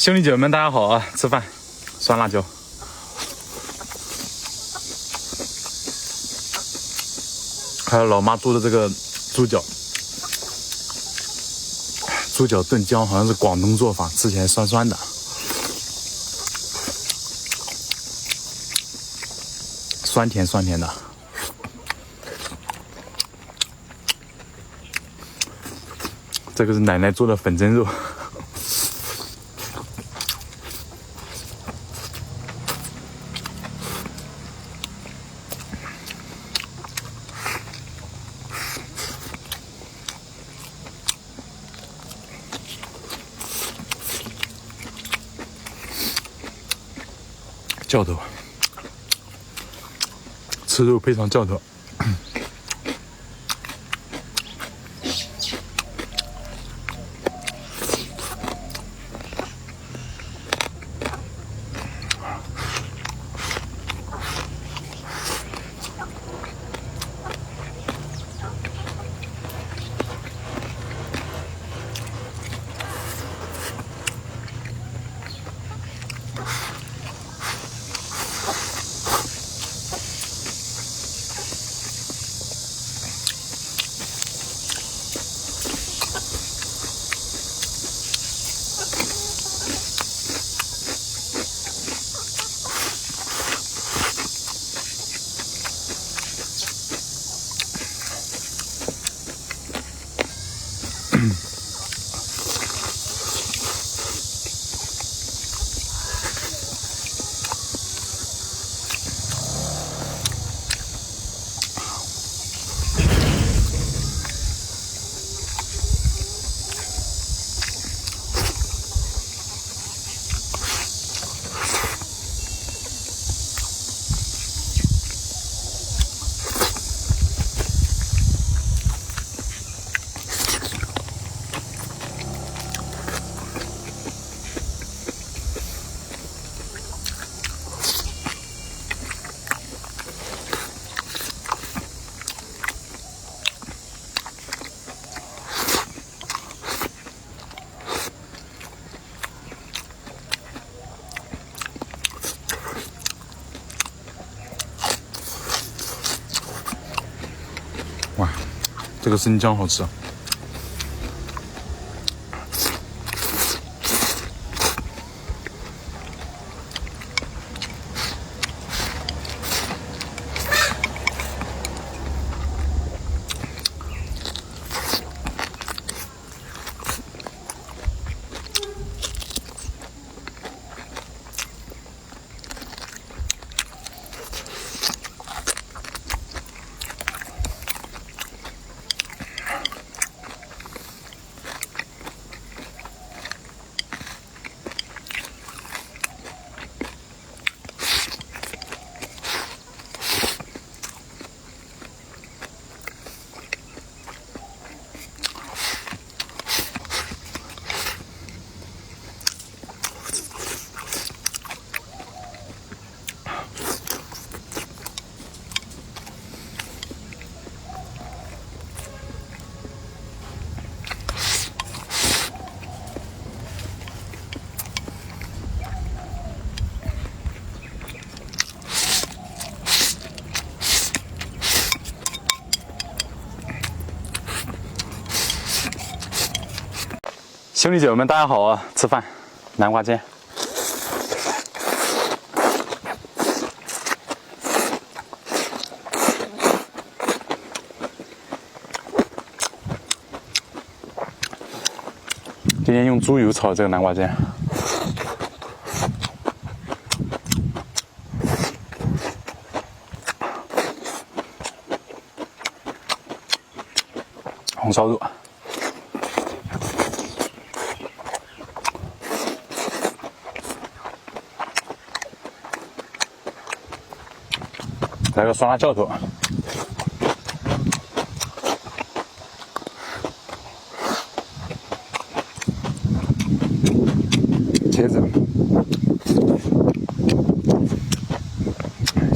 兄弟姐妹们，大家好啊！吃饭，酸辣椒。还有老妈做的这个猪脚，猪脚炖姜好像是广东做法，吃起来酸酸的，酸甜酸甜的。这个是奶奶做的粉蒸肉。教头，吃肉配上教头。哇，这个生姜好吃。兄弟姐妹们，大家好啊！吃饭，南瓜煎。今天用猪油炒这个南瓜煎。红烧肉。来个酸辣教头，茄子，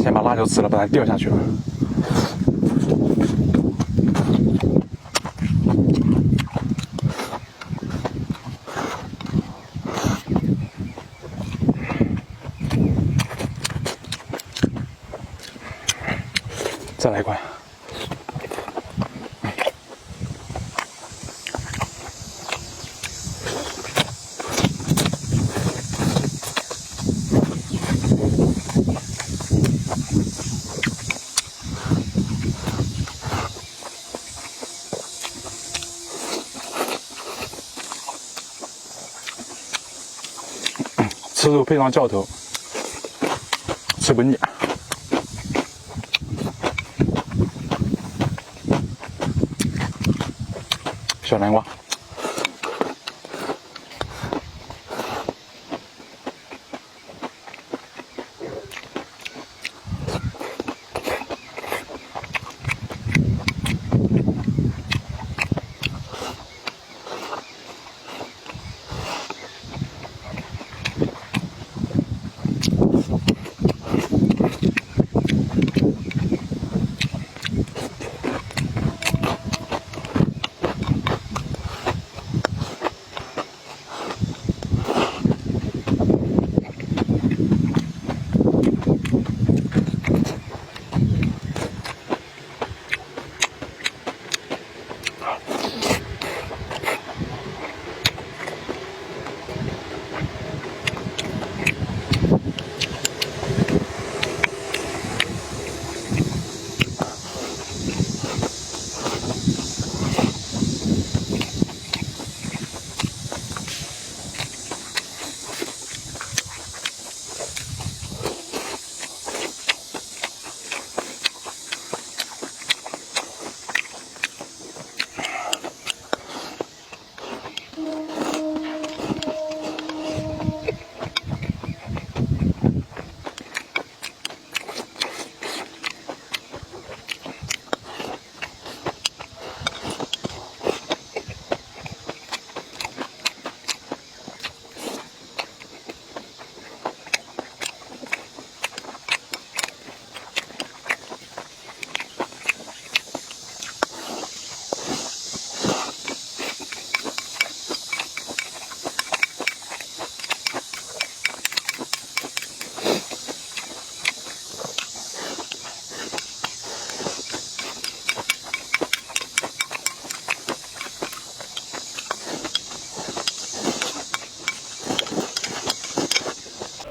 先把辣椒吃了，不然掉下去了。再来一块。吃肉非常教头，吃不腻。小南瓜，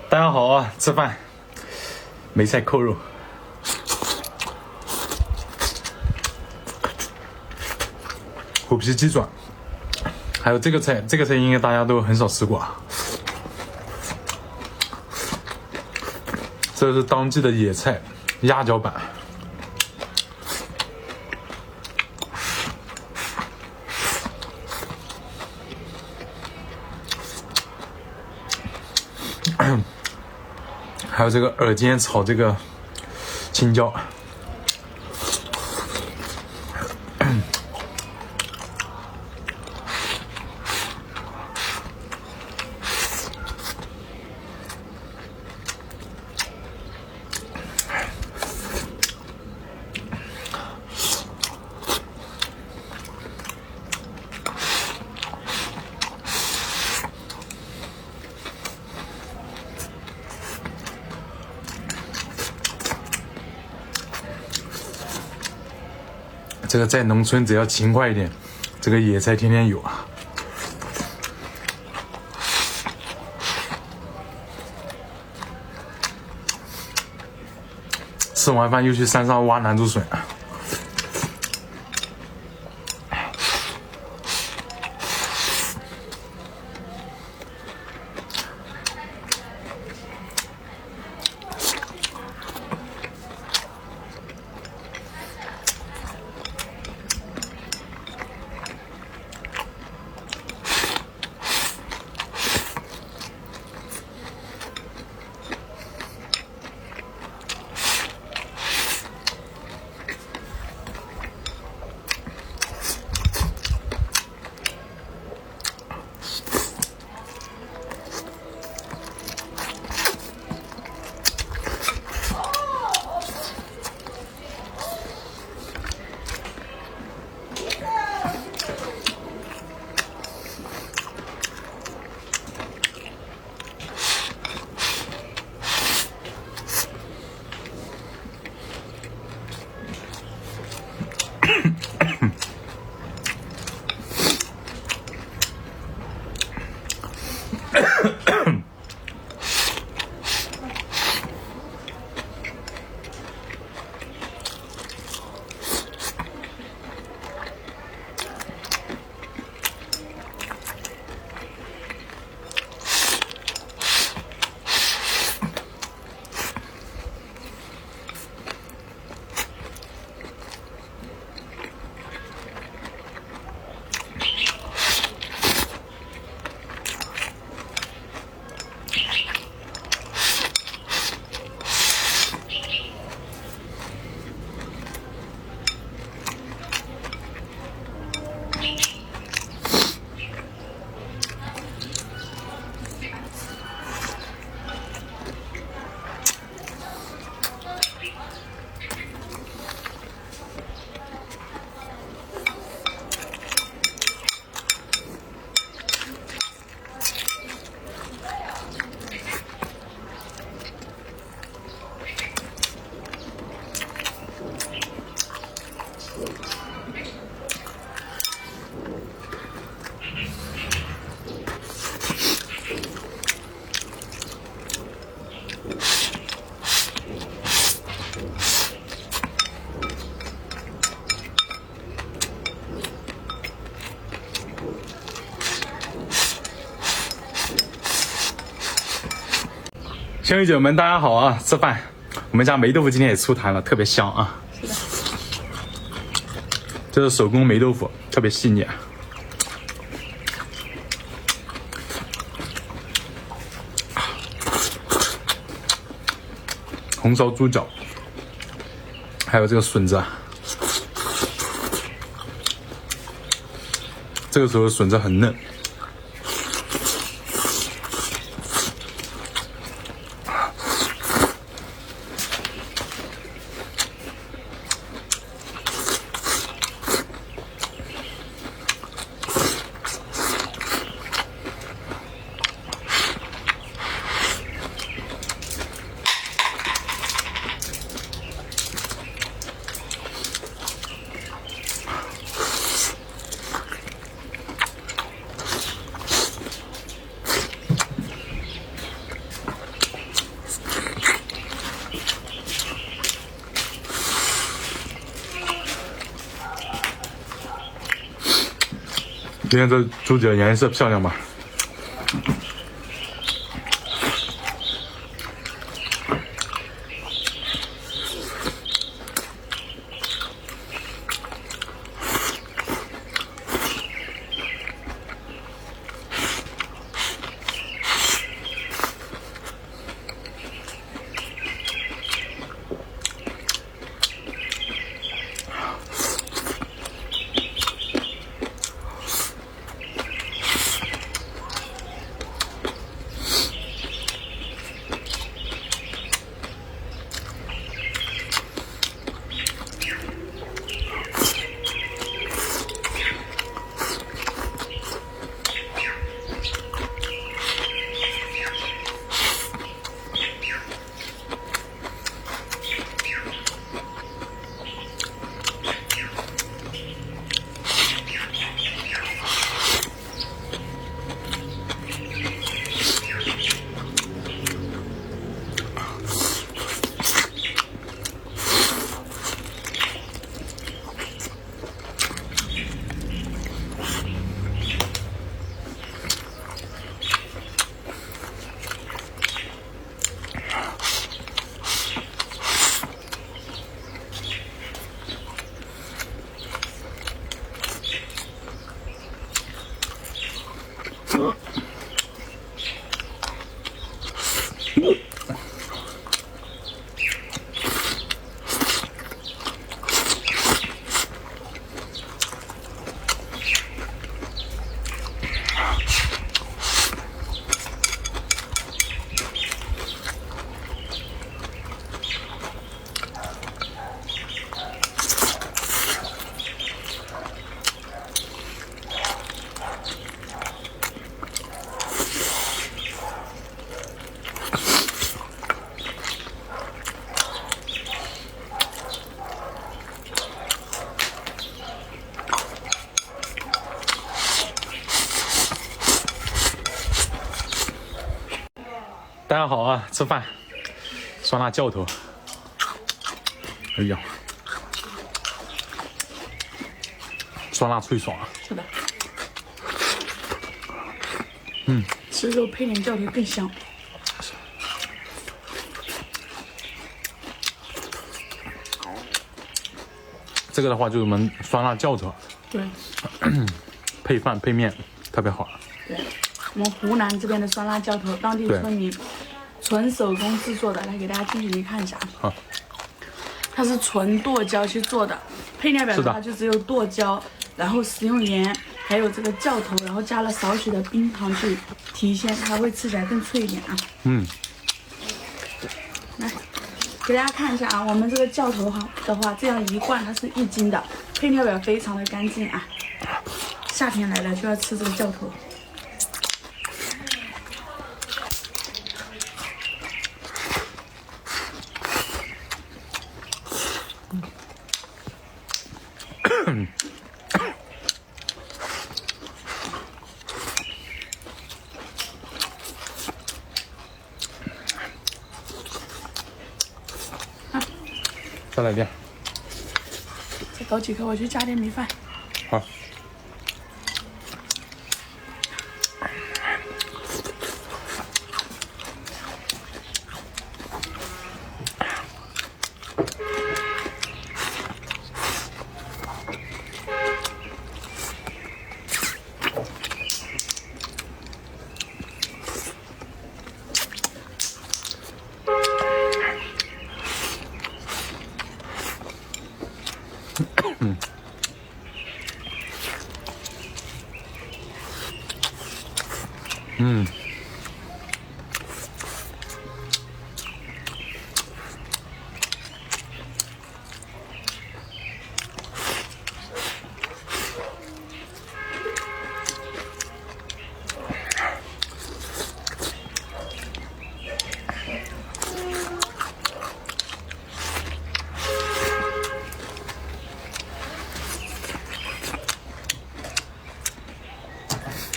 大家好啊，吃饭，梅菜扣肉，虎皮鸡爪，还有这个菜，这个菜应该大家都很少吃过啊。这是当季的野菜，鸭脚板。还有这个耳尖炒这个青椒，这个在农村只要勤快一点，这个野菜天天有啊。吃完饭又去山上挖南竹笋。兄弟姐妹们，大家好啊！吃饭，我们家霉豆腐今天也出摊了，特别香啊！是的，这是手工霉豆腐，特别细腻。红烧猪脚，还有这个笋子，这个时候笋子很嫩。今天这猪脚颜色漂亮吧？大家好啊，吃饭，酸辣教头。哎呀，酸辣脆爽啊！是的，嗯，吃肉配点教头更香。这个的话就是我们酸辣教头，对，配饭配面特别好。对，我们湖南这边的酸辣教头，当地村民纯手工制作的，来给大家近距离看一下。好，它是纯剁椒去做的，配料表的话就只有剁椒，然后食用盐，还有这个教头，然后加了少许的冰糖去提鲜，它会吃起来更脆一点啊。嗯，来给大家看一下啊，我们这个教头的话，这样一罐它是1斤的，配料表非常的干净啊。夏天来了就要吃这个教头。再来点。再搞几颗，我去加点米饭。好。嗯，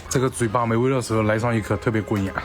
这个嘴巴没味的时候来上一颗特别过瘾啊。